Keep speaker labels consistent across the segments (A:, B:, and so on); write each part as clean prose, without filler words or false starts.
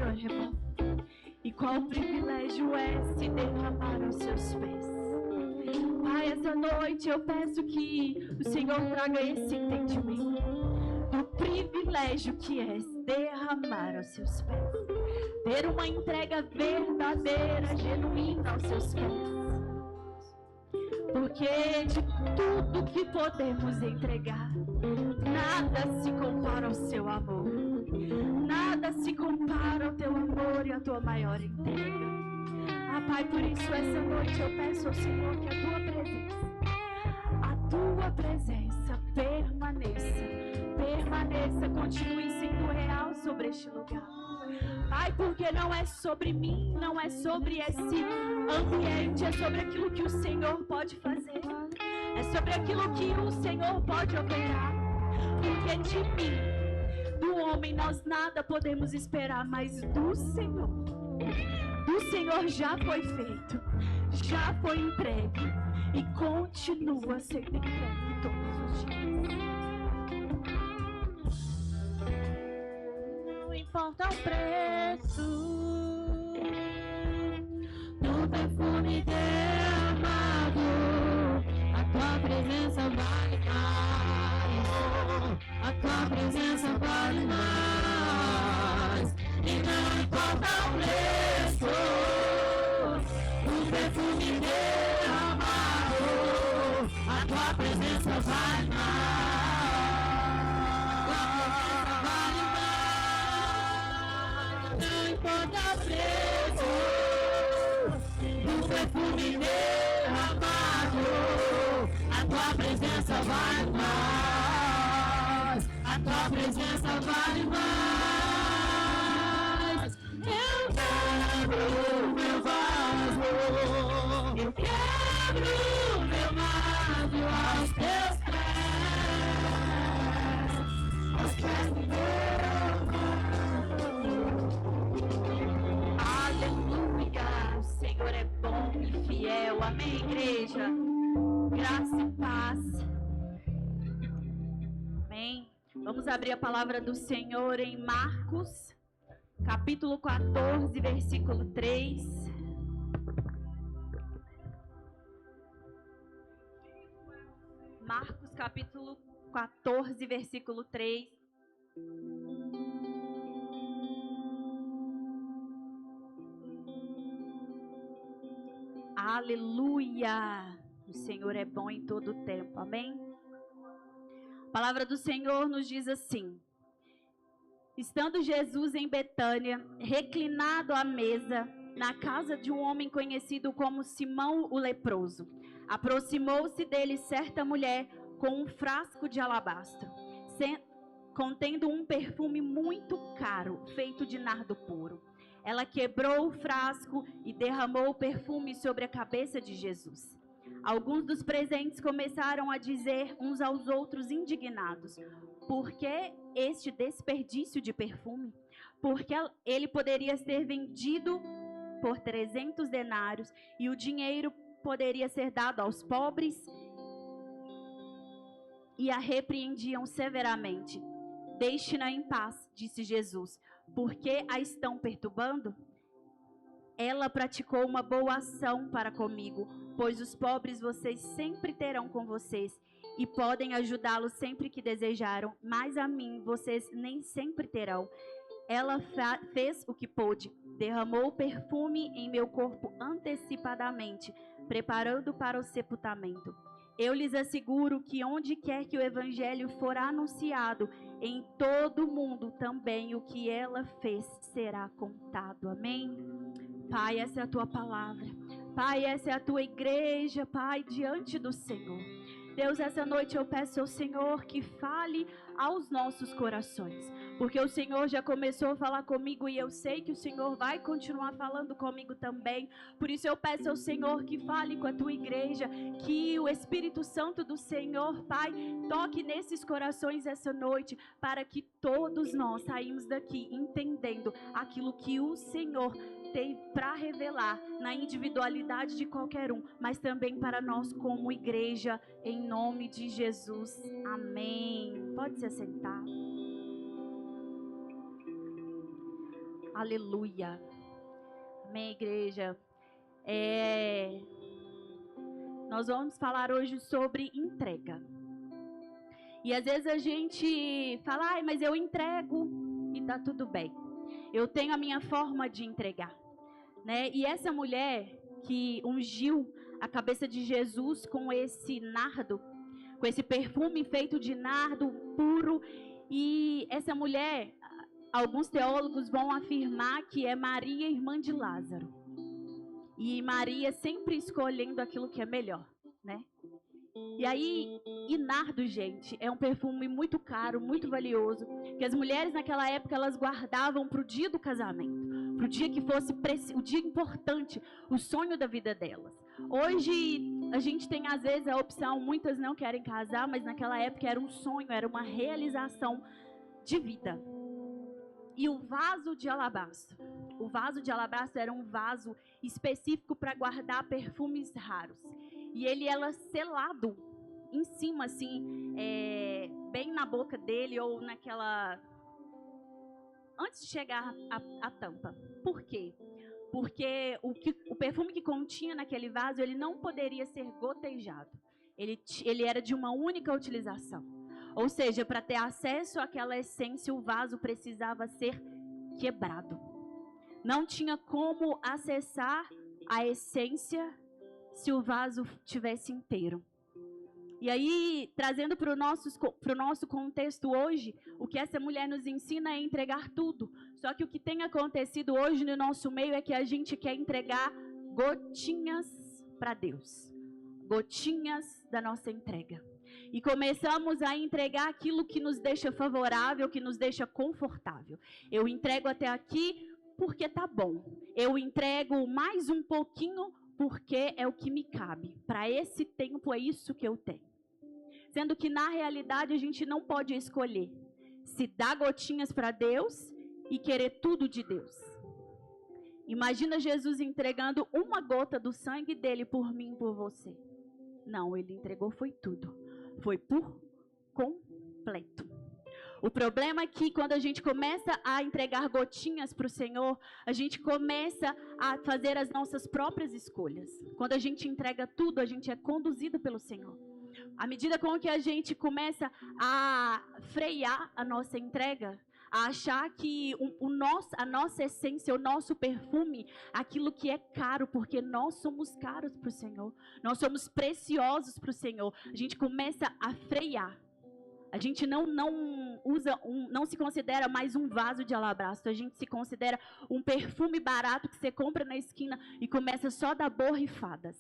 A: Senhor é bom. E qual privilégio é se derramar aos seus pés. Pai, essa noite eu peço que o Senhor traga esse entendimento do privilégio que é derramar aos seus pés. Ter uma entrega verdadeira, genuína aos seus pés. Porque de tudo que podemos entregar, nada se compara ao seu amor. Nada se compara ao teu amor e à tua maior entrega. Ah, Pai, por isso essa noite eu peço ao Senhor que a tua presença permaneça, continue sendo real sobre este lugar. Pai, porque não é sobre mim, não é sobre esse ambiente, é sobre aquilo que o Senhor pode fazer. É sobre aquilo que o Senhor pode operar. Porque de mim, do homem, nós nada podemos esperar, mas do Senhor. Do Senhor já foi feito, já foi entregue e continua sendo entregue todos os dias. Não importa o preço do perfume derramado, a tua presença vale mais, a tua presença vale mais. E não importa o preço do perfume derramado, a tua presença vale mais, a tua presença vale mais. Não importa o preço do perfume derramado, a tua presença vale mais, a tua presença vale mais. Eu quebro o meu vaso aos teus pés, aos pés do meu Aleluia, o Senhor é bom e fiel. Amém, igreja? Graça e paz. Amém. Vamos abrir a palavra do Senhor em Marcos, capítulo 14, versículo 3. Marcos capítulo 14, versículo 3. Aleluia! O Senhor é bom em todo o tempo, amém? A palavra do Senhor nos diz assim: estando Jesus em Betânia, reclinado à mesa, na casa de um homem conhecido como Simão o leproso, aproximou-se dele certa mulher com um frasco de alabastro, contendo um perfume muito caro, feito de nardo puro. Ela quebrou o frasco e derramou o perfume sobre a cabeça de Jesus. Alguns dos presentes começaram a dizer uns aos outros indignados: por que este desperdício de perfume? Porque ele poderia ser vendido por 300 denários e o dinheiro poderia ser dado aos pobres. E a repreendiam severamente. Deixe-na em paz, disse Jesus. Por que a estão perturbando? Ela praticou uma boa ação para comigo, pois os pobres vocês sempre terão com vocês e podem ajudá-los sempre que desejaram, mas a mim vocês nem sempre terão. Ela fez o que pôde, derramou perfume em meu corpo antecipadamente, preparando para o sepultamento. Eu lhes asseguro que onde quer que o evangelho for anunciado, em todo o mundo também o que ela fez será contado. Amém? Pai, essa é a tua palavra. Pai, essa é a tua igreja, Pai, diante do Senhor. Deus, essa noite eu peço ao Senhor que fale aos nossos corações, porque o Senhor já começou a falar comigo e eu sei que o Senhor vai continuar falando comigo também. Por isso eu peço ao Senhor que fale com a tua igreja, que o Espírito Santo do Senhor, Pai, toque nesses corações essa noite, para que todos nós saímos daqui entendendo aquilo que o Senhor tem para revelar na individualidade de qualquer um, mas também para nós como igreja, em nome de Jesus. Amém. Pode se assentar. Aleluia. Amém, igreja. Nós vamos falar hoje sobre entrega. E às vezes a gente fala, mas eu entrego e tá tudo bem. Eu tenho a minha forma de entregar, né? E essa mulher que ungiu a cabeça de Jesus com esse nardo, com esse perfume feito de nardo puro, e essa mulher, alguns teólogos vão afirmar que é Maria, irmã de Lázaro. E Maria sempre escolhendo aquilo que é melhor, né? E aí, e nardo, gente, é um perfume muito caro, muito valioso, que as mulheres naquela época elas guardavam para o dia do casamento, para o dia que fosse o dia importante, o sonho da vida delas. Hoje a gente tem às vezes a opção, muitas não querem casar, mas naquela época era um sonho, era uma realização de vida. E o vaso de alabastro era um vaso específico para guardar perfumes raros. E ele era selado em cima, assim, bem na boca dele ou naquela... antes de chegar à tampa. Por quê? Porque o perfume que continha naquele vaso, ele não poderia ser gotejado. Ele era de uma única utilização. Ou seja, para ter acesso àquela essência, o vaso precisava ser quebrado. Não tinha como acessar a essência se o vaso tivesse inteiro. E aí, trazendo para o nosso contexto hoje, o que essa mulher nos ensina é entregar tudo. Só que o que tem acontecido hoje no nosso meio é que a gente quer entregar gotinhas para Deus. Gotinhas da nossa entrega. E começamos a entregar aquilo que nos deixa favorável, que nos deixa confortável. Eu entrego até aqui porque tá bom. Eu entrego mais um pouquinho porque é o que me cabe. Para esse tempo é isso que eu tenho. Sendo que na realidade a gente não pode escolher se dar gotinhas para Deus e querer tudo de Deus. Imagina Jesus entregando uma gota do sangue dele por mim e por você. Não, ele entregou foi tudo. Foi por completo. O problema é que quando a gente começa a entregar gotinhas para o Senhor, a gente começa a fazer as nossas próprias escolhas. Quando a gente entrega tudo, a gente é conduzido pelo Senhor. À medida com que a gente começa a frear a nossa entrega, a achar que a nossa essência, o nosso perfume, aquilo que é caro, porque nós somos caros para o Senhor, nós somos preciosos para o Senhor, a gente começa a frear. A gente não se considera mais um vaso de alabastro, a gente se considera um perfume barato que você compra na esquina e começa só a dar borrifadas.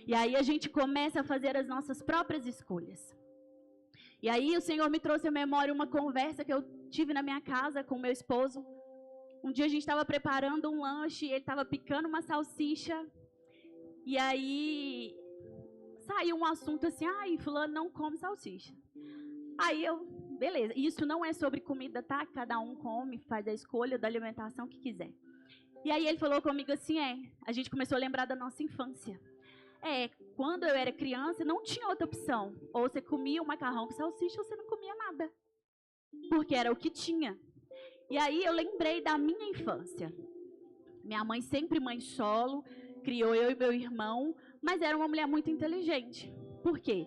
A: E aí a gente começa a fazer as nossas próprias escolhas. E aí o Senhor me trouxe à memória uma conversa que eu tive na minha casa com o meu esposo. Um dia a gente estava preparando um lanche, ele estava picando uma salsicha, e aí saiu um assunto assim, fulano não come salsicha. Aí beleza, isso não é sobre comida, tá? Cada um come, faz a escolha da alimentação que quiser. E aí ele falou comigo assim, a gente começou a lembrar da nossa infância. Quando eu era criança, não tinha outra opção. Ou você comia um macarrão com salsicha, ou você não comia nada. Porque era o que tinha. E aí eu lembrei da minha infância. Minha mãe, sempre mãe solo, criou eu e meu irmão, mas era uma mulher muito inteligente. Por quê?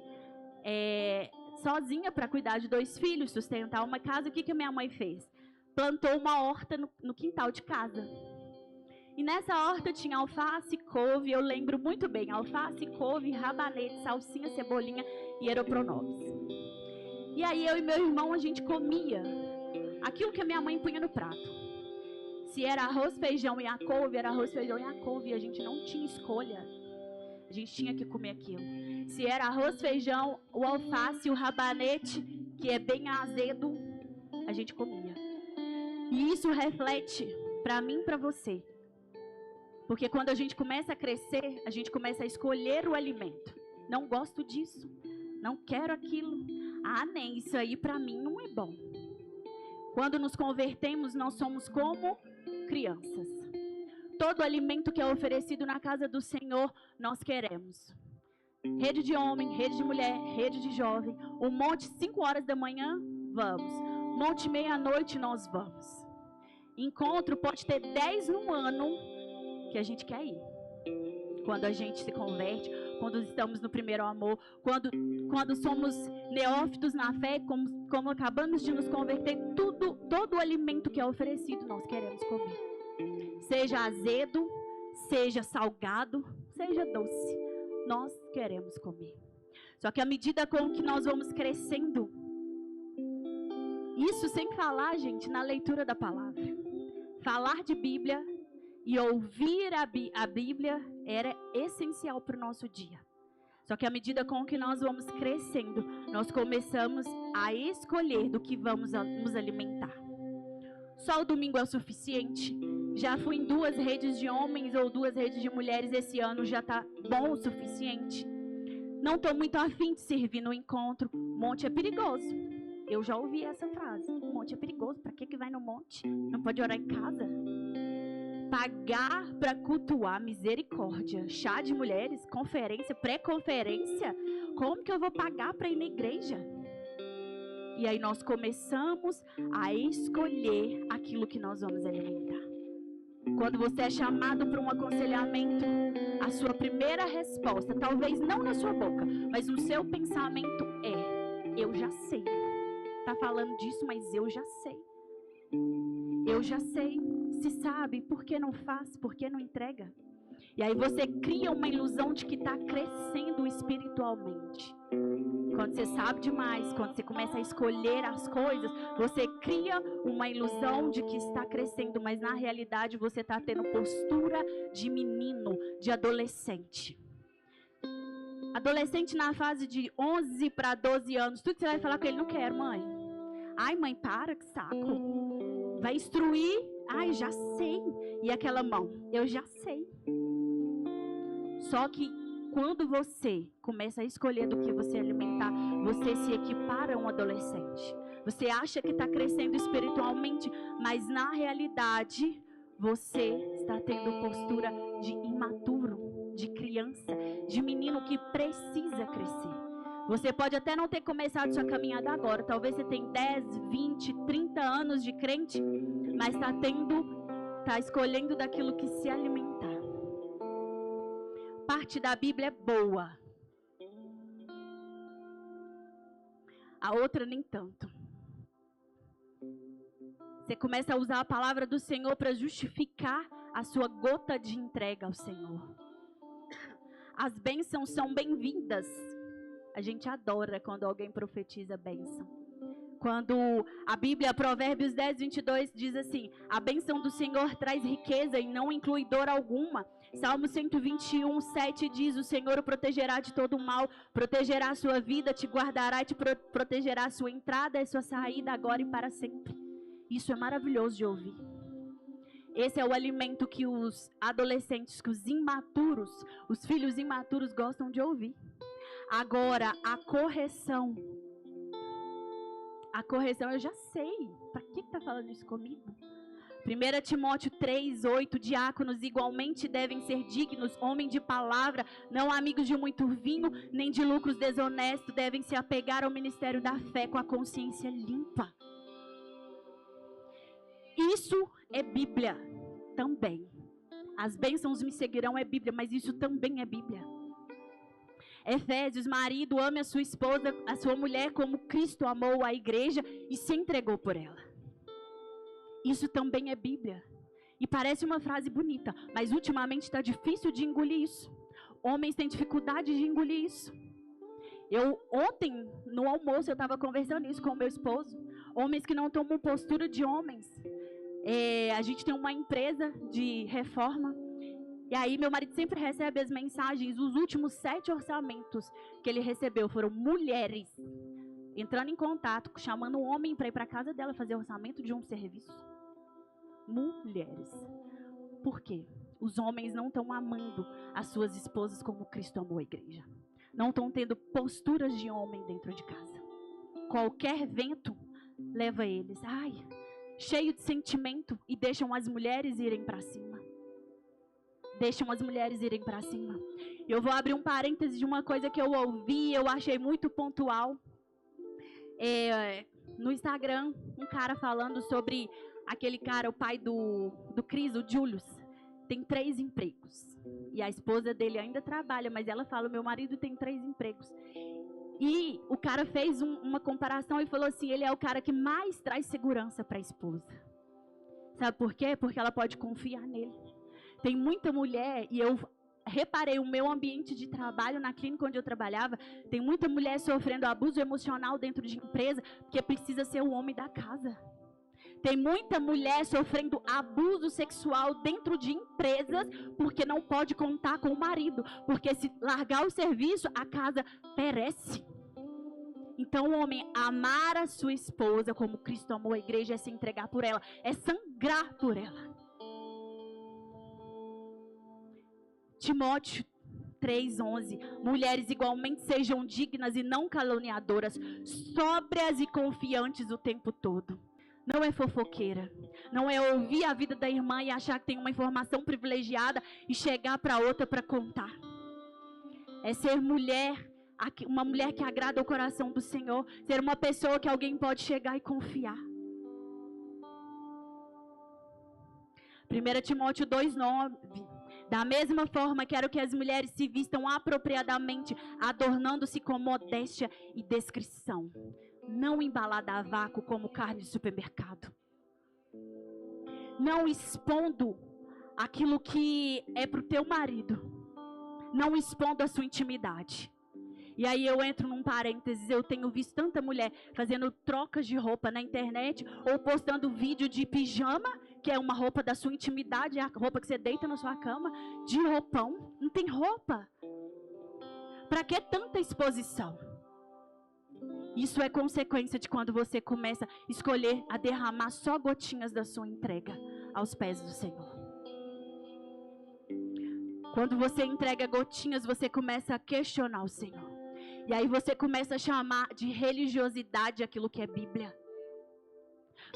A: Sozinha para cuidar de 2 filhos, sustentar uma casa, o que a minha mãe fez? Plantou uma horta no quintal de casa. E nessa horta tinha alface, couve, eu lembro muito bem, alface, couve, rabanete, salsinha, cebolinha e eropronoves. E aí eu e meu irmão, a gente comia aquilo que a minha mãe punha no prato. Se era arroz, feijão e a couve, era arroz, feijão e a couve, e a gente não tinha escolha. A gente tinha que comer aquilo. Se era arroz, feijão, o alface, o rabanete, que é bem azedo, a gente comia. E isso reflete para mim e para você. Porque quando a gente começa a crescer, a gente começa a escolher o alimento. Não gosto disso, não quero aquilo. Nem isso aí para mim não é bom. Quando nos convertemos, nós somos como crianças. Todo alimento que é oferecido na casa do Senhor, nós queremos. Rede de homem, rede de mulher, rede de jovem. Um monte 5 horas da manhã, vamos. Um monte meia-noite, nós vamos. Encontro pode ter 10 no ano que a gente quer ir. Quando a gente se converte, quando estamos no primeiro amor, quando somos neófitos na fé, como acabamos de nos converter, todo o alimento que é oferecido nós queremos comer. Seja azedo, seja salgado, seja doce, nós queremos comer. Só que à medida com que nós vamos crescendo, isso sem falar, gente, na leitura da palavra. Falar de Bíblia e ouvir a Bíblia era essencial para o nosso dia. Só que à medida com que nós vamos crescendo, nós começamos a escolher do que vamos nos alimentar. Só o domingo é o suficiente? Já fui em 2 redes de homens ou 2 redes de mulheres, esse ano já está bom o suficiente? Não estou muito afim de servir no encontro. Monte é perigoso. Eu já ouvi essa frase. Monte é perigoso. Para que vai no monte? Não pode orar em casa? Pagar para cultuar, misericórdia. Chá de mulheres, conferência, pré-conferência. Como que eu vou pagar para ir na igreja? E aí nós começamos a escolher aquilo que nós vamos alimentar. Quando você é chamado para um aconselhamento, a sua primeira resposta, talvez não na sua boca, mas no seu pensamento é: eu já sei. Tá falando disso, mas eu já sei. Eu já sei. Se sabe, por que não faz? Por que não entrega? E aí você cria uma ilusão de que está crescendo espiritualmente. Quando você sabe demais, quando você começa a escolher as coisas, você cria uma ilusão de que está crescendo, mas na realidade você está tendo postura de menino, de adolescente. Adolescente na fase de 11 para 12 anos, tudo que você vai falar com ele: não quero, mãe. Ai, mãe, para, que saco. Vai instruir: ai, já sei. E aquela mão: eu já sei. Só que quando você começa a escolher do que você alimentar, você se equipara a um adolescente. Você acha que está crescendo espiritualmente, mas na realidade você está tendo postura de imaturo, de criança, de menino que precisa crescer. Você pode até não ter começado sua caminhada agora. Talvez você tenha 10, 20, 30 anos de crente, mas está escolhendo daquilo que se alimentar. Parte da Bíblia é boa. A outra nem tanto. Você começa a usar a palavra do Senhor para justificar a sua gota de entrega ao Senhor. As bênçãos são bem-vindas. A gente adora quando alguém profetiza bênção. Quando a Bíblia, Provérbios 10, 22, diz assim: a bênção do Senhor traz riqueza e não inclui dor alguma. Salmo 121, 7 diz: o Senhor o protegerá de todo mal, protegerá a sua vida, te guardará e te protegerá a sua entrada e a sua saída, agora e para sempre. Isso é maravilhoso de ouvir. Esse é o alimento que os adolescentes, que os imaturos, os filhos imaturos gostam de ouvir. Agora, a correção eu já sei. Para que está falando isso comigo? 1 Timóteo 3, 8, diáconos igualmente devem ser dignos, homens de palavra, não amigos de muito vinho, nem de lucros desonestos, devem se apegar ao ministério da fé com a consciência limpa. Isso é Bíblia também. As bênçãos me seguirão é Bíblia, mas isso também é Bíblia. Efésios: marido, ame a sua esposa, a sua mulher, como Cristo amou a igreja e se entregou por ela. Isso também é Bíblia. E parece uma frase bonita, mas ultimamente está difícil de engolir isso. Homens têm dificuldade de engolir isso. Ontem, no almoço, eu estava conversando isso com o meu esposo. Homens que não tomam postura de homens. A gente tem uma empresa de reforma. E aí meu marido sempre recebe as mensagens. Os últimos 7 orçamentos que ele recebeu foram mulheres entrando em contato, chamando um homem para ir para a casa dela fazer orçamento de um serviço. Mulheres. Por quê? Os homens não estão amando as suas esposas como Cristo amou a igreja. Não estão tendo posturas de homem dentro de casa. Qualquer vento leva eles, cheio de sentimento, e deixam as mulheres irem para cima. Eu vou abrir um parêntese de uma coisa que eu ouvi, eu achei muito pontual. No Instagram, um cara falando sobre aquele cara, o pai do Cris, o Julius, tem 3 empregos. E a esposa dele ainda trabalha, mas ela fala, meu marido tem 3 empregos. E o cara fez uma comparação e falou assim, ele é o cara que mais traz segurança para a esposa. Sabe por quê? Porque ela pode confiar nele. Tem muita mulher, e eu reparei o meu ambiente de trabalho na clínica onde eu trabalhava, tem muita mulher sofrendo abuso emocional dentro de empresa, porque precisa ser o homem da casa. Tem muita mulher sofrendo abuso sexual dentro de empresas, porque não pode contar com o marido, porque se largar o serviço, a casa perece. Então, o homem, amar a sua esposa como Cristo amou a igreja, é se entregar por ela, é sangrar por ela. Timóteo 3:11, mulheres igualmente sejam dignas e não caluniadoras, sóbrias e confiantes o tempo todo. Não é fofoqueira, não é ouvir a vida da irmã e achar que tem uma informação privilegiada e chegar para outra para contar. É ser mulher, uma mulher que agrada o coração do Senhor, ser uma pessoa que alguém pode chegar e confiar. 1 Timóteo 2:9, da mesma forma, quero que as mulheres se vistam apropriadamente, adornando-se com modéstia e discrição, não embalada a vácuo como carne de supermercado, não expondo aquilo que é para o teu marido, não expondo a sua intimidade. E aí eu entro num parênteses, eu tenho visto tanta mulher fazendo trocas de roupa na internet, ou postando vídeo de pijama, que é uma roupa da sua intimidade, é a roupa que você deita na sua cama, de roupão, não tem roupa. Para que tanta exposição? Isso é consequência de quando você começa a escolher a derramar só gotinhas da sua entrega aos pés do Senhor. Quando você entrega gotinhas, você começa a questionar o Senhor. E aí você começa a chamar de religiosidade aquilo que é Bíblia.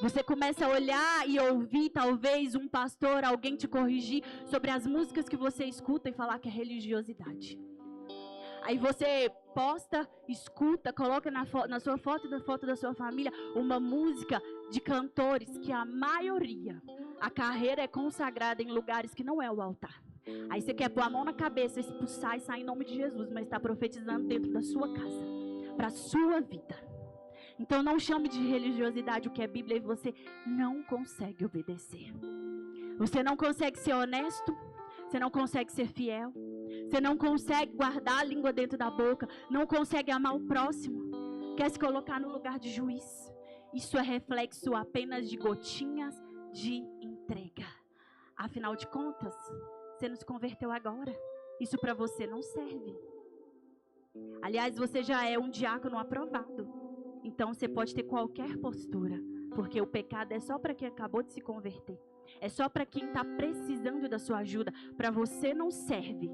A: Você começa a olhar e ouvir, talvez, um pastor, alguém te corrigir sobre as músicas que você escuta e falar que é religiosidade. Aí você posta, escuta, coloca na sua foto e na foto da sua família uma música de cantores que a maioria, a carreira é consagrada em lugares que não é o altar. Aí você quer pôr a mão na cabeça, expulsar e sair em nome de Jesus, mas está profetizando dentro da sua casa, para a sua vida. Então não chame de religiosidade o que é Bíblia e você não consegue obedecer. Você não consegue ser honesto, você não consegue ser fiel, você não consegue guardar a língua dentro da boca, não consegue amar o próximo, quer se colocar no lugar de juiz. Isso é reflexo apenas de gotinhas de entrega. Afinal de contas, você não se converteu agora. Isso para você não serve. Aliás, você já é um diácono aprovado. Então você pode ter qualquer postura, porque o pecado é só para quem acabou de se converter. É só para quem está precisando da sua ajuda. Para você não serve.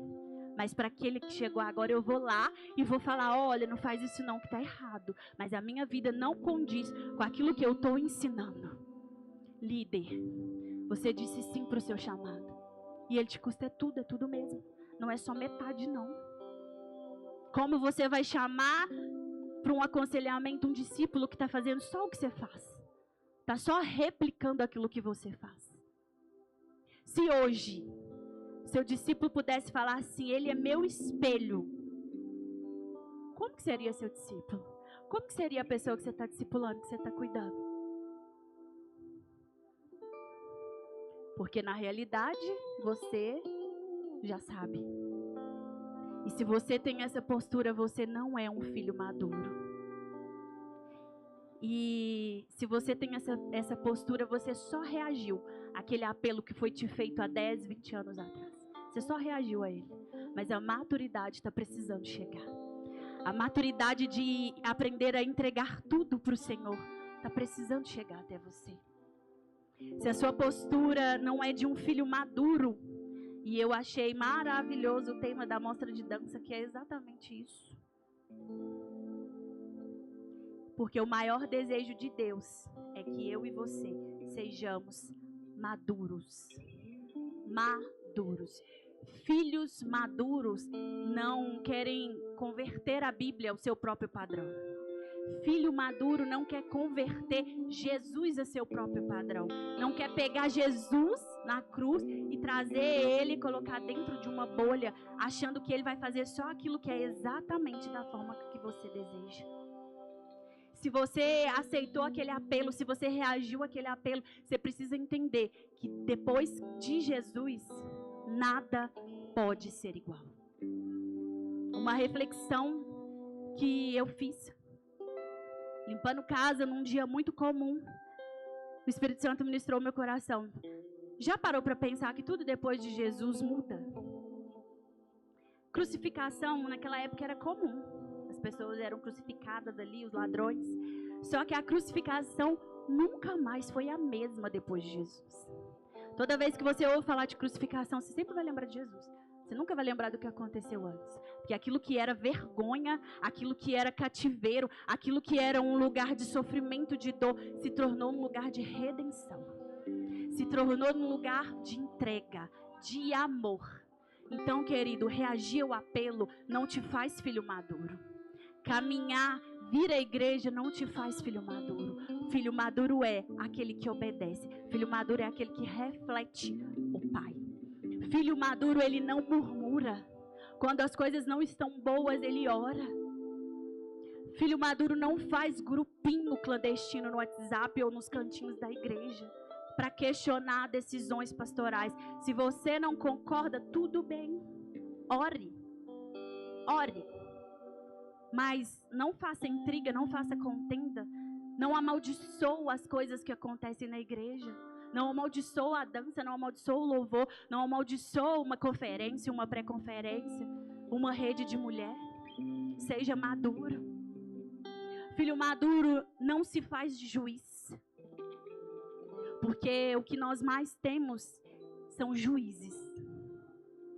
A: Mas para aquele que chegou agora, eu vou lá e vou falar, olha, não faz isso não, que está errado. Mas a minha vida não condiz com aquilo que eu estou ensinando. Líder, você disse sim para o seu chamado. E ele te custa tudo, é tudo mesmo. Não é só metade, não. Como você vai chamar para um aconselhamento um discípulo que está fazendo só o que você faz? Está só replicando aquilo que você faz. Se hoje seu discípulo pudesse falar assim, ele é meu espelho, como que seria seu discípulo? Como que seria a pessoa que você está discipulando, que você está cuidando? Porque na realidade, você já sabe. E se você tem essa postura, você não é um filho maduro. E se você tem essa postura, você só reagiu àquele apelo que foi te feito há 10, 20 anos atrás. Você só reagiu a ele. Mas a maturidade está precisando chegar. A maturidade de aprender a entregar tudo para o Senhor está precisando chegar até você. Se a sua postura não é de um filho maduro, e eu achei maravilhoso o tema da mostra de dança, que é exatamente isso. Porque o maior desejo de Deus é que eu e você sejamos maduros. Maduros. Filhos maduros não querem converter a Bíblia ao seu próprio padrão. Filho maduro não quer converter Jesus a seu próprio padrão. Não quer pegar Jesus na cruz e trazer ele e colocar dentro de uma bolha, achando que ele vai fazer só aquilo que é exatamente da forma que você deseja. Se você aceitou aquele apelo, se você reagiu àquele apelo, você precisa entender que depois de Jesus, nada pode ser igual. Uma reflexão que eu fiz, limpando casa num dia muito comum, o Espírito Santo ministrou meu coração. Já parou para pensar que tudo depois de Jesus muda? Crucificação naquela época era comum. As pessoas eram crucificadas ali, os ladrões. Só que a crucificação nunca mais foi a mesma depois de Jesus. Toda vez que você ouve falar de crucificação, você sempre vai lembrar de Jesus. Você nunca vai lembrar do que aconteceu antes. Porque aquilo que era vergonha, aquilo que era cativeiro, aquilo que era um lugar de sofrimento, de dor, se tornou um lugar de redenção. Se tornou um lugar de entrega, de amor. Então, querido, reagir ao apelo não te faz filho maduro. Caminhar, vir à igreja não te faz filho maduro. Filho maduro é aquele que obedece. Filho maduro é aquele que reflete o Pai. Filho maduro, ele não murmura. Quando as coisas não estão boas, ele ora. Filho maduro não faz grupinho clandestino no WhatsApp ou nos cantinhos da igreja para questionar decisões pastorais. Se você não concorda, tudo bem. Ore. Ore. Mas não faça intriga, não faça contenda. Não amaldiçoa as coisas que acontecem na igreja. Não amaldiçoa a dança, não amaldiçoa o louvor. Não amaldiçoa uma conferência, uma pré-conferência, uma rede de mulher. Seja maduro. Filho maduro não se faz de juiz. Porque o que nós mais temos são juízes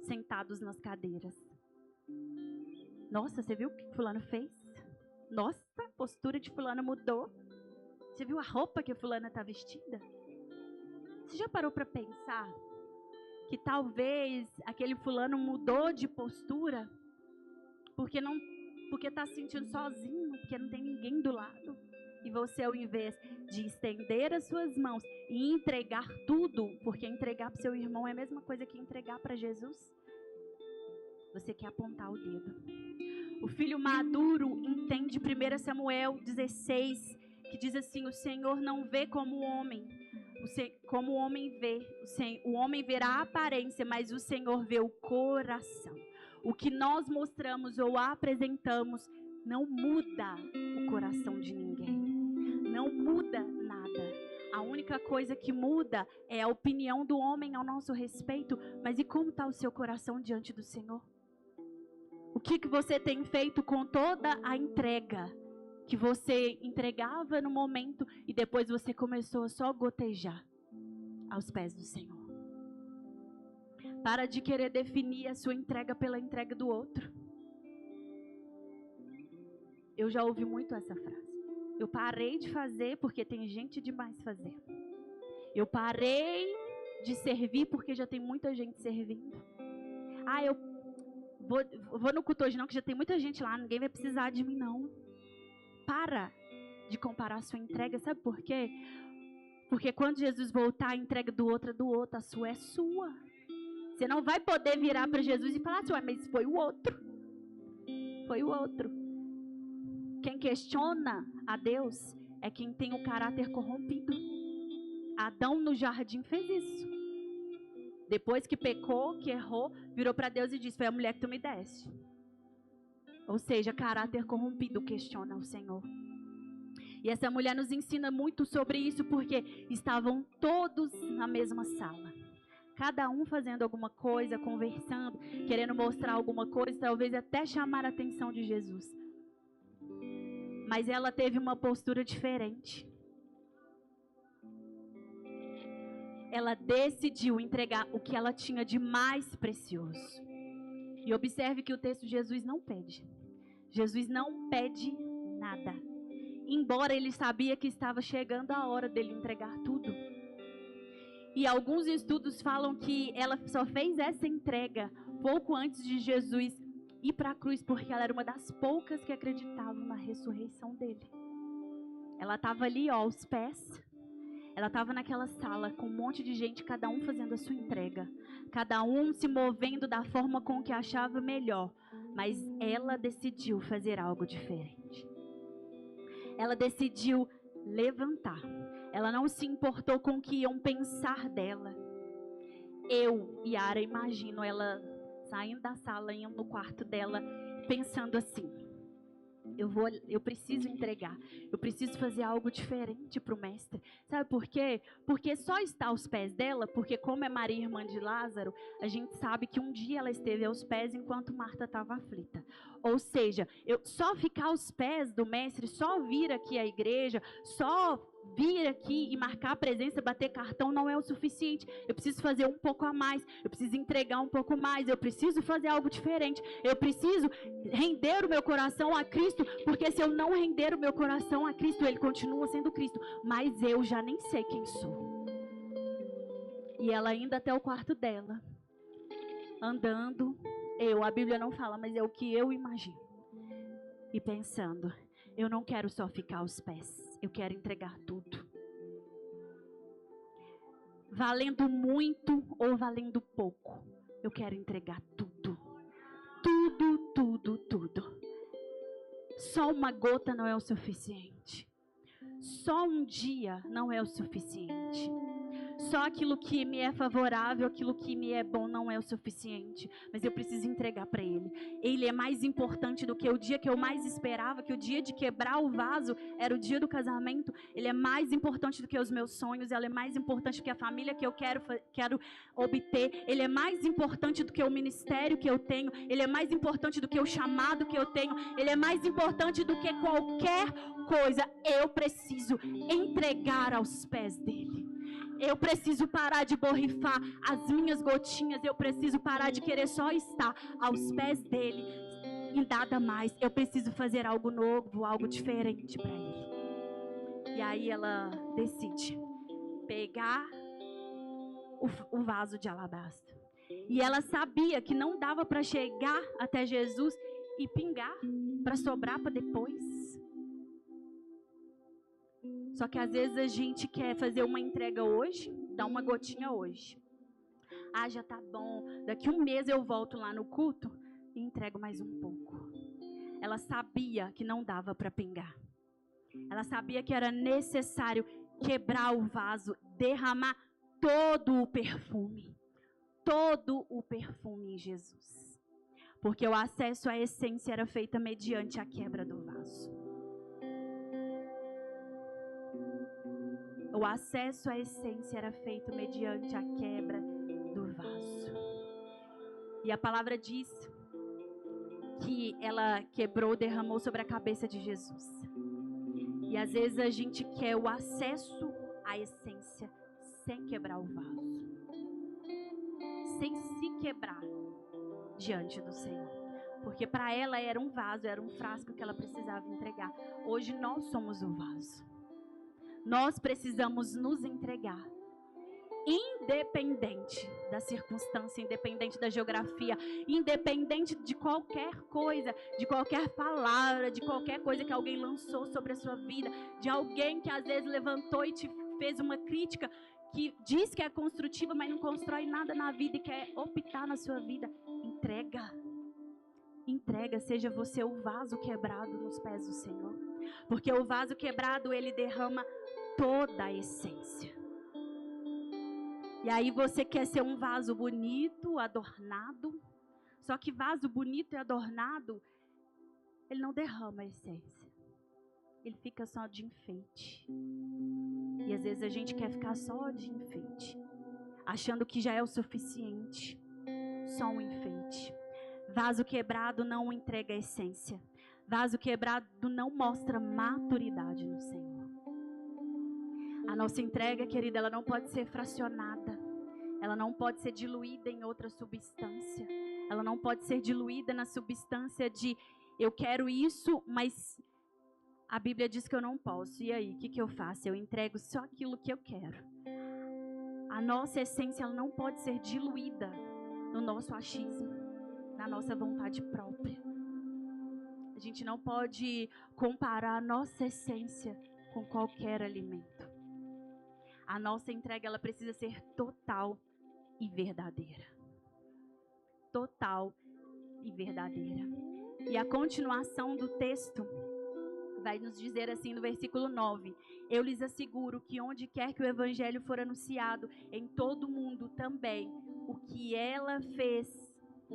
A: sentados nas cadeiras. Nossa, você viu o que fulano fez? Nossa, a postura de fulano mudou. Você viu a roupa que a fulana está vestida? Você já parou para pensar que talvez aquele fulano mudou de postura porque está se sentindo sozinho, porque não tem ninguém do lado? E você, ao invés de estender as suas mãos e entregar tudo, porque entregar para o seu irmão é a mesma coisa que entregar para Jesus, você quer apontar o dedo. O filho maduro entende 1 Samuel 16, que diz assim: o Senhor não vê como o homem, como o homem vê. O homem verá a aparência, mas o Senhor vê o coração. O que nós mostramos ou apresentamos não muda o coração de ninguém. Não muda nada. A única coisa que muda é a opinião do homem ao nosso respeito. Mas e como está o seu coração diante do Senhor? O que você tem feito com toda a entrega que você entregava no momento e depois você começou a só gotejar aos pés do Senhor? Para de querer definir a sua entrega pela entrega do outro. Eu já ouvi muito essa frase. Eu parei de fazer porque tem gente demais fazendo. Eu parei de servir porque já tem muita gente servindo. Eu vou no culto hoje não, que já tem muita gente lá, ninguém vai precisar de mim não. Para de comparar a sua entrega, sabe por quê? Porque quando Jesus voltar, a entrega do outro é do outro, a sua é sua. Você não vai poder virar para Jesus e falar assim: mas foi o outro. Foi o outro. Quem questiona a Deus é quem tem o caráter corrompido. Adão no jardim fez isso. Depois que pecou, que errou, virou para Deus e disse: foi a mulher que tu me deste. Ou seja, caráter corrompido questiona o Senhor. E essa mulher nos ensina muito sobre isso, porque estavam todos na mesma sala. Cada um fazendo alguma coisa, conversando, querendo mostrar alguma coisa, talvez até chamar a atenção de Jesus. Mas ela teve uma postura diferente. Ela decidiu entregar o que ela tinha de mais precioso. E observe que o texto de Jesus não pede. Jesus não pede nada. Embora ele sabia que estava chegando a hora dele entregar tudo. E alguns estudos falam que ela só fez essa entrega pouco antes de Jesus ir para a cruz, porque ela era uma das poucas que acreditavam na ressurreição dele. Ela estava ali, ó, aos pés. Ela estava naquela sala com um monte de gente, cada um fazendo a sua entrega. Cada um se movendo da forma com que achava melhor. Mas ela decidiu fazer algo diferente. Ela decidiu levantar. Ela não se importou com o que iam pensar dela. Eu, Yara, imagino ela saindo da sala, indo no quarto dela, pensando assim: eu preciso entregar, eu preciso fazer algo diferente para o mestre. Sabe por quê? Porque só está aos pés dela, porque como é Maria, irmã de Lázaro, a gente sabe que um dia ela esteve aos pés enquanto Marta estava aflita. Ou seja, só ficar aos pés do mestre, só vir aqui à igreja, só vir aqui e marcar a presença, bater cartão não é o suficiente. Eu preciso fazer um pouco a mais, eu preciso entregar um pouco mais, eu preciso fazer algo diferente, eu preciso render o meu coração a Cristo, porque se eu não render o meu coração a Cristo, Ele continua sendo Cristo, mas eu já nem sei quem sou. E ela ainda até o quarto dela, andando, a Bíblia não fala, mas é o que eu imagino, e pensando: eu não quero só ficar aos pés, eu quero entregar tudo. Valendo muito ou valendo pouco, eu quero entregar tudo. Tudo, tudo, tudo. Só uma gota não é o suficiente. Só um dia não é o suficiente. Só aquilo que me é favorável, aquilo que me é bom não é o suficiente. Mas eu preciso entregar para Ele. Ele é mais importante do que o dia que eu mais esperava, que o dia de quebrar o vaso era o dia do casamento. Ele é mais importante do que os meus sonhos. Ele é mais importante do que a família que eu quero obter. Ele é mais importante do que o ministério que eu tenho. Ele é mais importante do que o chamado que eu tenho. Ele é mais importante do que qualquer coisa. Eu preciso entregar aos pés dele. Eu preciso parar de borrifar as minhas gotinhas. Eu preciso parar de querer só estar aos pés dele e nada mais. Eu preciso fazer algo novo, algo diferente para ele. E aí ela decide pegar o vaso de alabastro. E ela sabia que não dava para chegar até Jesus e pingar para sobrar para depois. Só que às vezes a gente quer fazer uma entrega hoje, dar uma gotinha hoje. Ah, já tá bom, daqui um mês eu volto lá no culto e entrego mais um pouco. Ela sabia que não dava para pingar. Ela sabia que era necessário quebrar o vaso, derramar todo o perfume em Jesus. Porque o acesso à essência era feito mediante a quebra do vaso. O acesso à essência era feito mediante a quebra do vaso. E a palavra diz que ela quebrou, derramou sobre a cabeça de Jesus. E às vezes a gente quer o acesso à essência sem quebrar o vaso. Sem se quebrar diante do Senhor. Porque para ela era um vaso, era um frasco que ela precisava entregar. Hoje nós somos o vaso. Nós precisamos nos entregar, independente da circunstância, independente da geografia, independente de qualquer coisa, de qualquer palavra, de qualquer coisa que alguém lançou sobre a sua vida, de alguém que às vezes levantou e te fez uma crítica, que diz que é construtiva, mas não constrói nada na vida e quer optar na sua vida. Entrega, seja você o vaso quebrado nos pés do Senhor. Porque o vaso quebrado, ele derrama toda a essência. E aí você quer ser um vaso bonito, adornado. Só que vaso bonito e adornado, ele não derrama a essência. Ele fica só de enfeite. E às vezes a gente quer ficar só de enfeite, achando que já é o suficiente. Só um enfeite. Vaso quebrado não entrega a essência. Vaso quebrado não mostra maturidade no Senhor. A nossa entrega, querida, ela não pode ser fracionada. Ela não pode ser diluída em outra substância. Ela não pode ser diluída na substância de eu quero isso, mas a Bíblia diz que eu não posso. E aí, o que eu faço? Eu entrego só aquilo que eu quero. A nossa essência, ela não pode ser diluída no nosso achismo. na nossa vontade própria. A gente não pode comparar a nossa essência com qualquer alimento. A nossa entrega, ela precisa ser total e verdadeira. Total e verdadeira. E a continuação do texto vai nos dizer assim no versículo 9: eu lhes asseguro que onde quer que o evangelho for anunciado, em todo o mundo também, o que ela fez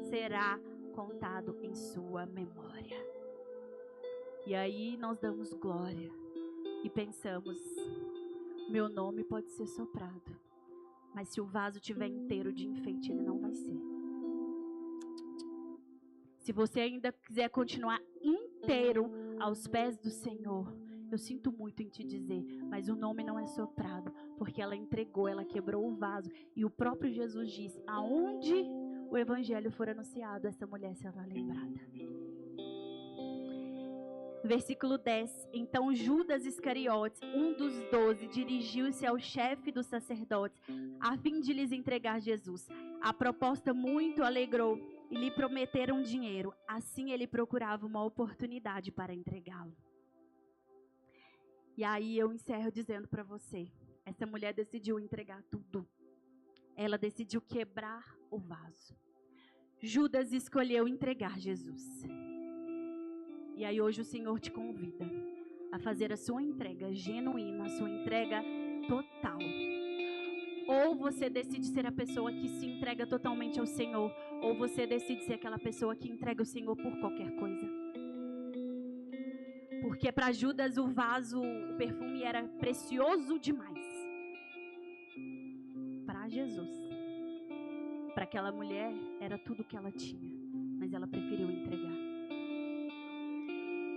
A: será contado em sua memória. E aí nós damos glória e pensamos: meu nome pode ser soprado, mas se o vaso estiver inteiro de enfeite, ele não vai ser. Se você ainda quiser continuar inteiro aos pés do Senhor, eu sinto muito em te dizer, mas o nome não é soprado, porque ela entregou, ela quebrou o vaso. E o próprio Jesus disse: aonde o evangelho for anunciado, essa mulher será lembrada. Versículo 10. Então Judas Iscariotes, um dos 12, dirigiu-se ao chefe dos sacerdotes, a fim de lhes entregar Jesus. A proposta muito alegrou e lhe prometeram dinheiro. Assim ele procurava uma oportunidade para entregá-lo. E aí eu encerro dizendo para você, essa mulher decidiu entregar tudo. Ela decidiu quebrar o vaso. Judas escolheu entregar Jesus. E aí hoje o Senhor te convida a fazer a sua entrega genuína, a sua entrega total. Ou você decide ser a pessoa que se entrega totalmente ao Senhor, ou você decide ser aquela pessoa que entrega o Senhor por qualquer coisa. Porque para Judas o vaso, o perfume era precioso demais. Para Jesus, para aquela mulher, era tudo que ela tinha, mas ela preferiu entregar.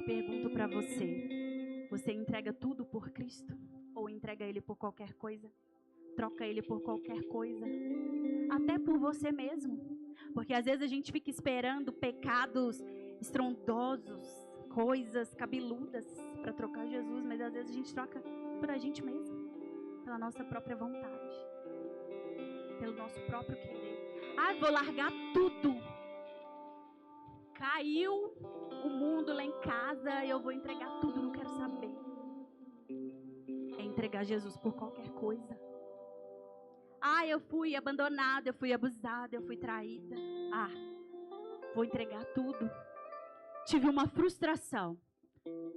A: Pergunto para você, você entrega tudo por Cristo? Ou entrega Ele por qualquer coisa? Troca Ele por qualquer coisa? Até por você mesmo. Porque às vezes a gente fica esperando pecados estrondosos, coisas cabeludas para trocar Jesus, mas às vezes a gente troca por a gente mesmo, pela nossa própria vontade, pelo nosso próprio querer. Ah, vou largar tudo. Caiu o mundo lá em casa, eu vou entregar tudo, não quero saber. É entregar Jesus por qualquer coisa. Ah, eu fui abandonada, eu fui abusada, eu fui traída. Ah, vou entregar tudo. Tive uma frustração.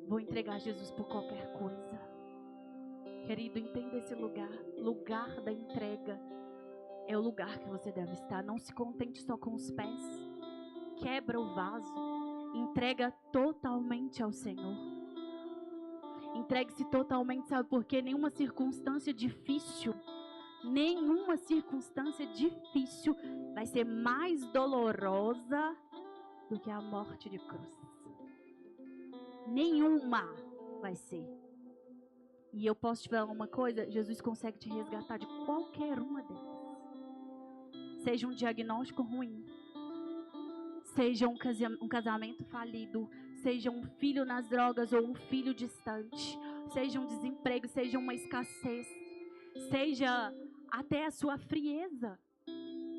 A: Vou entregar Jesus por qualquer coisa. Querido, entenda esse lugar. Lugar da entrega é o lugar que você deve estar. Não se contente só com os pés. Quebra o vaso. Entrega totalmente ao Senhor. Entregue-se totalmente, sabe por quê? Nenhuma circunstância difícil vai ser mais dolorosa do que a morte de cruz. Nenhuma vai ser. E eu posso te falar uma coisa, Jesus consegue te resgatar de qualquer uma delas. Seja um diagnóstico ruim, seja um casamento falido, seja um filho nas drogas ou um filho distante, seja um desemprego, seja uma escassez, seja até a sua frieza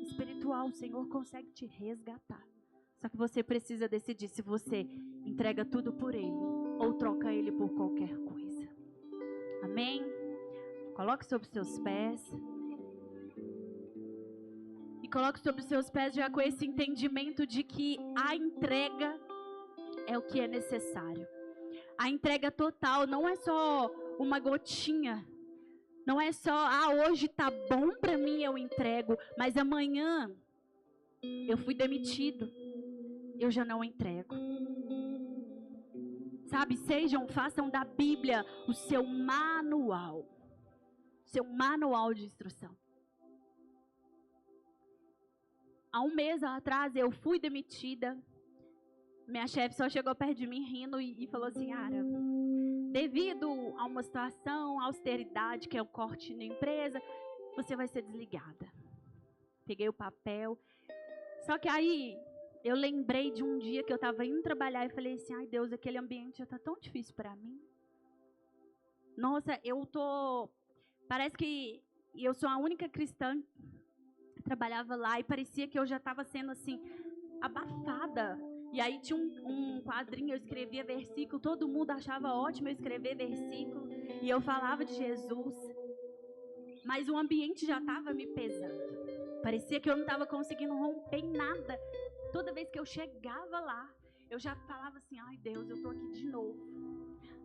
A: espiritual, o Senhor consegue te resgatar. Só que você precisa decidir se você entrega tudo por Ele ou troca Ele por qualquer coisa. Amém? Coloque sobre os seus pés. E coloque sobre os seus pés já com esse entendimento de que a entrega é o que é necessário. A entrega total não é só uma gotinha. Não é só, hoje tá bom pra mim, eu entrego. Mas amanhã eu fui demitido. Eu já não entrego. Sabe, façam da Bíblia o seu manual. Seu manual de instrução. Há um mês atrás eu fui demitida. Minha chefe só chegou perto de mim rindo e falou assim: Ara, devido a uma situação, austeridade, que é o corte na empresa, você vai ser desligada. Peguei o papel. Só que aí eu lembrei de um dia que eu estava indo trabalhar e falei assim: ai Deus, aquele ambiente já está tão difícil para mim. Nossa, parece que eu sou a única cristã que trabalhava lá e parecia que eu já estava sendo assim abafada. E aí tinha um quadrinho, eu escrevia versículo, todo mundo achava ótimo eu escrever versículo, e eu falava de Jesus. Mas o ambiente já estava me pesando. Parecia que eu não estava conseguindo romper em nada. Toda vez que eu chegava lá, eu já falava assim, ai Deus, eu tô aqui de novo.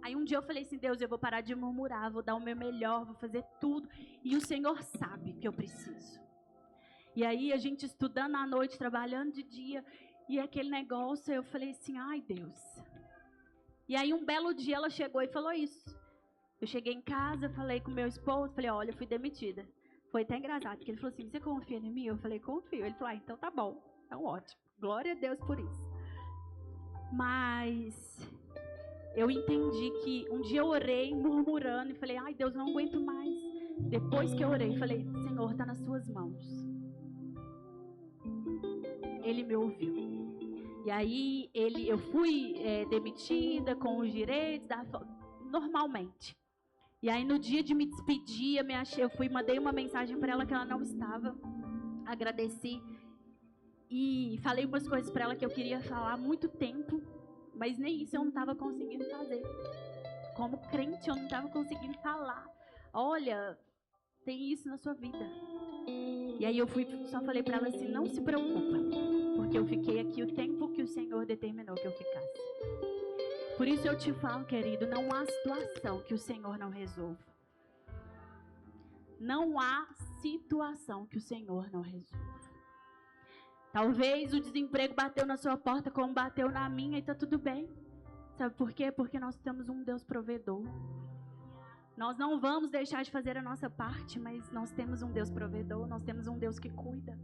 A: Aí um dia eu falei assim, Deus, eu vou parar de murmurar, vou dar o meu melhor, vou fazer tudo. E o Senhor sabe que eu preciso. E aí a gente estudando à noite, trabalhando de dia, e aquele negócio, eu falei assim, ai Deus. E aí um belo dia ela chegou e falou isso. Eu cheguei em casa, falei com meu esposo, falei, olha, eu fui demitida. Foi até engraçado, porque ele falou assim, você confia em mim? Eu falei, confio. Ele falou, então tá bom, então ótimo. Glória a Deus por isso. Mas eu entendi que um dia eu orei murmurando e falei, ai Deus, não aguento mais. Depois que eu orei, falei, Senhor, está nas suas mãos. Ele me ouviu. E aí eu fui demitida com os direitos, normalmente. E aí no dia de me despedir, mandei uma mensagem para ela que ela não estava. Agradeci. E falei umas coisas para ela que eu queria falar há muito tempo, mas nem isso eu não estava conseguindo fazer. Como crente, eu não estava conseguindo falar. Olha, tem isso na sua vida. E aí só falei para ela assim, não se preocupa, porque eu fiquei aqui o tempo que o Senhor determinou que eu ficasse. Por isso eu te falo, querido, não há situação que o Senhor não resolva. Não há situação que o Senhor não resolva. Talvez o desemprego bateu na sua porta como bateu na minha e está tudo bem. Sabe por quê? Porque nós temos um Deus provedor. Nós não vamos deixar de fazer a nossa parte, mas nós temos um Deus provedor, nós temos um Deus que cuida.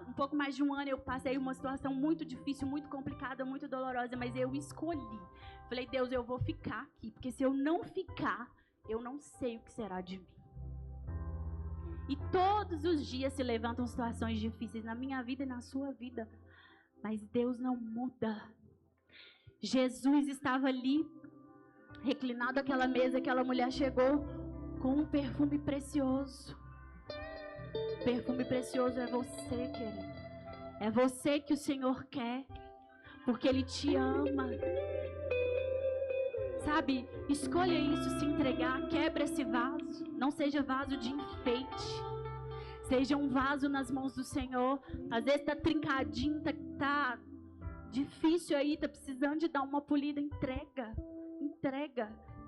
A: Um pouco mais de um ano eu passei uma situação muito difícil, muito complicada, muito dolorosa, mas eu escolhi. Falei, Deus, eu vou ficar aqui, porque se eu não ficar, eu não sei o que será de mim. E todos os dias se levantam situações difíceis na minha vida e na sua vida. Mas Deus não muda. Jesus estava ali, reclinado àquela mesa, aquela mulher chegou com um perfume precioso. Perfume precioso é você, querido. É você que o Senhor quer, porque Ele te ama. Sabe, escolha isso, se entregar, quebra esse vaso. Não seja vaso de enfeite. Seja um vaso nas mãos do Senhor. Às vezes tá trincadinho, tá difícil aí, tá precisando de dar uma polida. Entrega,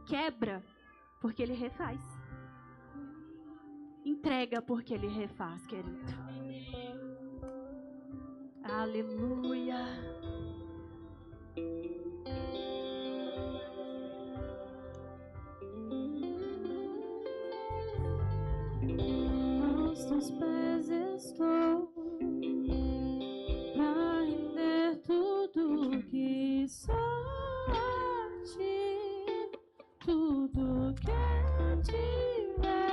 A: quebra, porque Ele refaz. Entrega porque Ele refaz, querido. Aleluia. Aos teus pés estou, pra render tudo que sou a ti, tudo que tiver.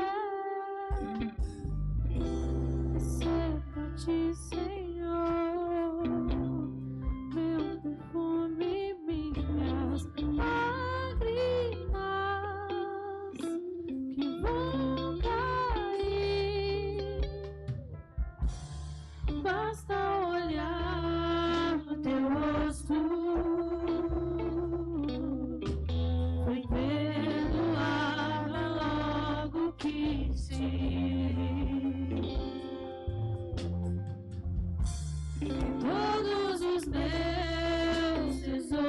A: Ser pra ti, Senhor, meu perfume, minhas lágrimas que vão cair. Basta olhar no teu rosto, foi perdoada logo que sim. Todos os meus tesouros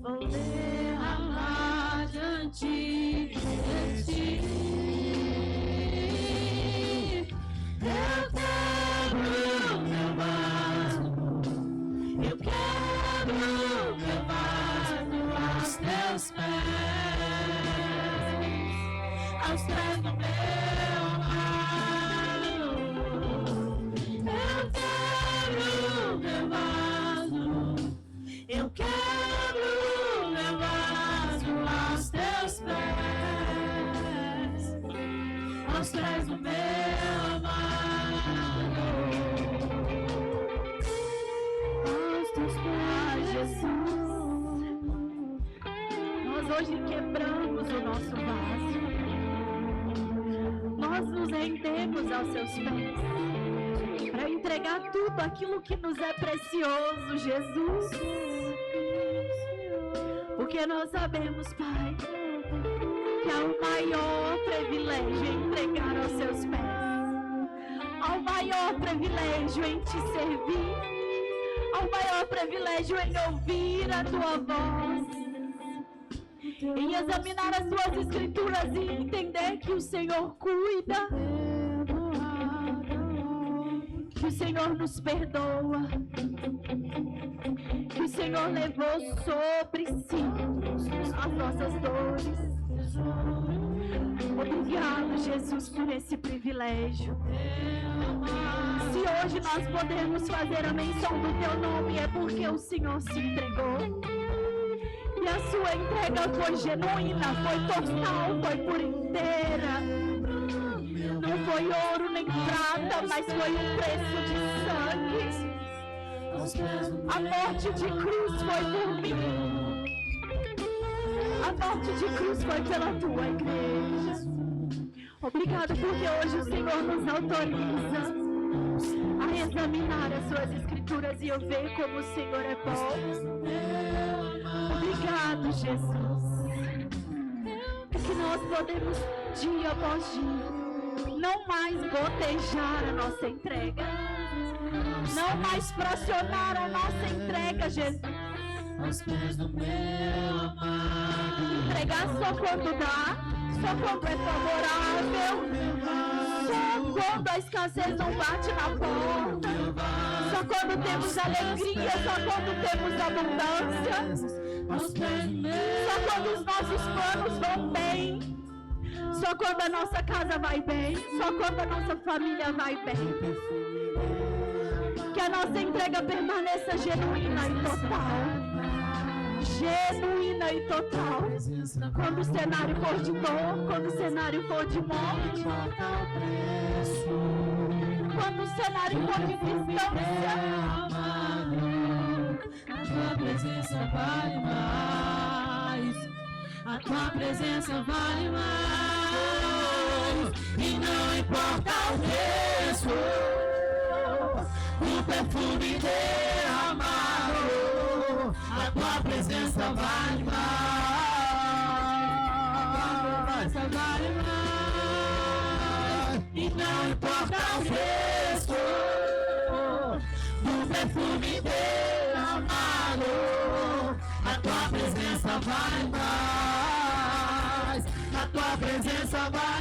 A: vou derramar diante de ti. Eu quebro meu vaso, eu quebro meu vaso aos teus pés do meu amado. Eu quebro meu vaso aos teus pés do meu amado. Aos teus pés, Jesus. Nós hoje quebramos o nosso vaso. Nós nos nos rendemos aos seus pés, para entregar tudo aquilo que nos é precioso, Jesus. Porque nós sabemos, Pai, que há o maior privilégio em entregar aos seus pés, há o maior privilégio em te servir, há o maior privilégio em ouvir a tua voz, em examinar as tuas escrituras e entender que o Senhor cuida, que o Senhor nos perdoa, que o Senhor levou sobre si as nossas dores. Obrigado, Jesus, por esse privilégio. Se hoje nós podemos fazer a menção do teu nome, é porque o Senhor se entregou. E a sua entrega foi genuína, foi total, foi por inteira. Não foi ouro nem prata, mas foi um preço de sangue. A morte de cruz foi por mim. A morte de cruz foi pela tua igreja. Obrigado porque hoje o Senhor nos autoriza a examinar as suas escrituras e eu ver como o Senhor é bom. Obrigado, Jesus. Que nós podemos, dia após dia, não mais gotejar a nossa entrega, não mais fracionar a nossa entrega, Jesus. Entregar só quando dá, só quando é favorável, só quando a escassez não bate na porta, só quando temos alegria, só quando temos abundância, só quando os nossos planos vão bem, só quando a nossa casa vai bem, só quando a nossa família vai bem. Que a nossa entrega permaneça genuína e total. Genuína e total. Quando o cenário for de dor, quando o cenário for de morte, quando o cenário for de distância, a tua presença vale mais. A tua presença vale mais. E não importa o preço, o perfume derramado, a tua presença vale mais. A tua presença vale mais. E não importa o preço, o perfume derramado, a tua presença vale mais. A tua presença vale mais.